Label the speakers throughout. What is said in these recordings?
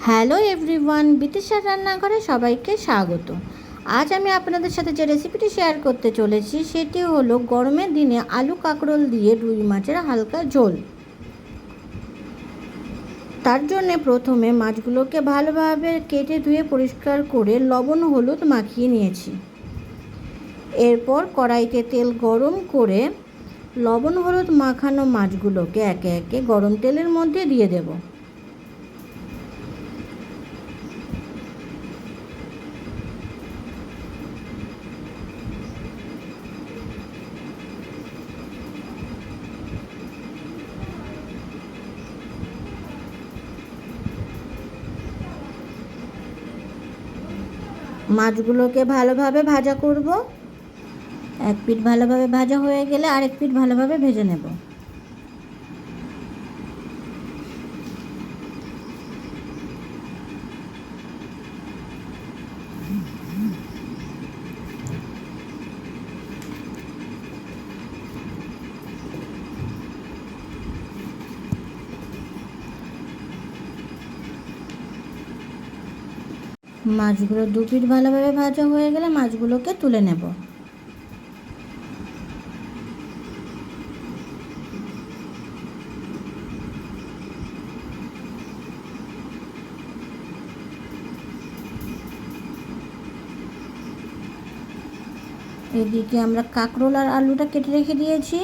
Speaker 1: Hello everyone, বিতিশার রান্নাঘরে সবাইকে স্বাগত। আজ আমি আপনাদের সাথে যে রেসিপিটি শেয়ার করতে চলেছি সেটি হলো গরমের দিনে আলু কাঁকরোল দিয়ে রুই মাছের হালকা ঝোল। তার জন্যে প্রথমে মাছগুলোকে ভালোভাবে কেটে ধুয়ে পরিষ্কার করে লবণ হলুদ মাখিয়ে নিয়েছি। এরপর কড়াইতে তেল গরম করে লবণ হলুদ মাখানো মাছগুলোকে একে একে গরম তেলের মধ্যে দিয়ে দেব। মাছগুলোকে ভালোভাবে ভাজা করব। এক পিঠ ভালোভাবে ভাজা হয়ে গেলে আরেক পিঠ ভালোভাবে ভেজে নেব। মাছগুলো দু পিঠ ভালোভাবে ভাজা হয়ে গেলে মাছগুলোকে তুলে নেব। এদিকে আমরা কাঁকরোল আর আলুটা কেটে রেখে দিয়েছি।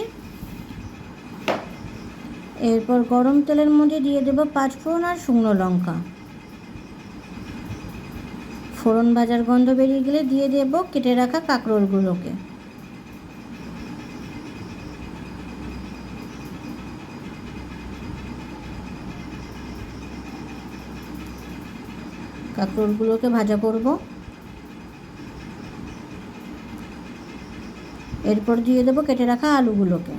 Speaker 1: এরপর গরম তেলের মধ্যে দিয়ে দেব 5 ফোড়ন আর শুকনো লঙ্কা। ফোড়ন ভাজার গন্ধ বেরিয়ে গেলে দিয়ে দেব কেটে রাখা কাঁকরোলগুলোকে। কাঁকরোলগুলোকে ভাজা করব। এরপর দিয়ে দেব কেটে রাখা আলুগুলোকে।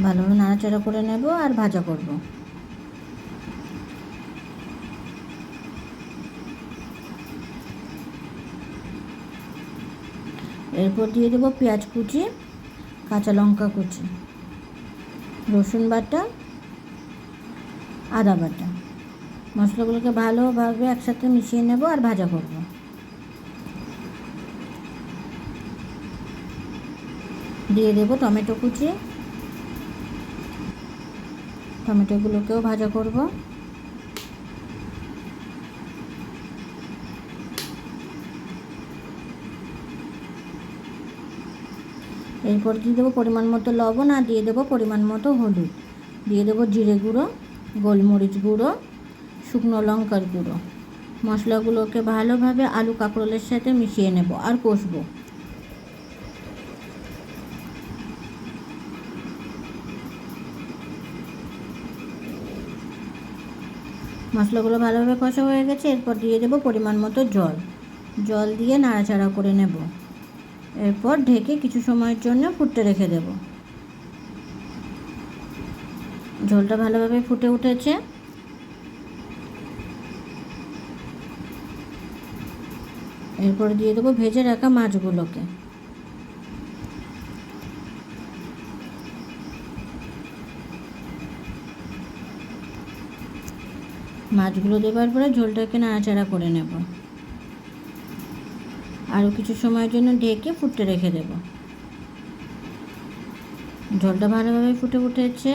Speaker 1: ভালোভাবে নাড়াচাড়া করে নেব আর ভাজা করব। এরপর দিয়ে দেব পেঁয়াজ কুচি, কাঁচা লঙ্কা কুচি, রসুন বাটা, আদা বাটা। মশলাগুলোকে ভালোভাবে একসাথে মিশিয়ে নেব আর ভাজা করব। দিয়ে দেব টমেটো কুচি, টমেটোগুলোকেও ভাজা করব। এরপর দিয়ে দেবো পরিমাণ মতো লবণ আর দিয়ে দেবো পরিমাণ মতো হলুদ। দিয়ে দেবো জিরে গুঁড়ো, গোলমরিচ গুঁড়ো, শুকনো লঙ্কার গুঁড়ো। মশলাগুলোকে ভালোভাবে আলু কাঁকরোলের সাথে মিশিয়ে নেব আর কষবো। মশলাগুলো ভালোভাবে কষা হয়ে গেছে। এরপর দিয়ে দেবো পরিমাণ মতো জল দিয়ে নাড়াচাড়া করে নেব। এরপর ঢেকে কিছু সময়ের জন্য ফুটতে রেখে দেব। ঝোলটা ভালোভাবে ফুটে উঠেছে। এরপর দিয়ে দেবো ভেজে রাখা মাছগুলোকে। মাছগুলো দেওয়ার পরে ঝোলটাকে নাড়াচাড়া করে নেব। আরও কিছু সময়ের জন্য ঢেকে ফুটতে রেখে দেব। ঝোলটা ভালোভাবে ফুটে উঠেছে।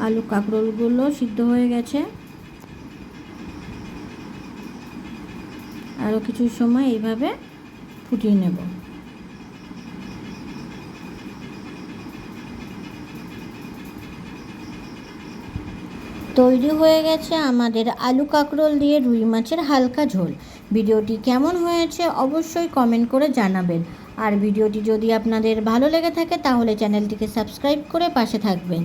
Speaker 1: আলু কাঁকরোলগুলো সিদ্ধ হয়ে গেছে। আরও কিছু সময় এইভাবে ফুটিয়ে নেব। তৈরি হয়ে গেছে আমাদের আলু কাঁকরোল দিয়ে রুই মাছের হালকা ঝোল। ভিডিওটি কেমন হয়েছে অবশ্যই কমেন্ট করে জানাবেন। আর ভিডিওটি যদি আপনাদের ভালো লেগে থাকে তাহলে চ্যানেলটিকে সাবস্ক্রাইব করে পাশে থাকবেন।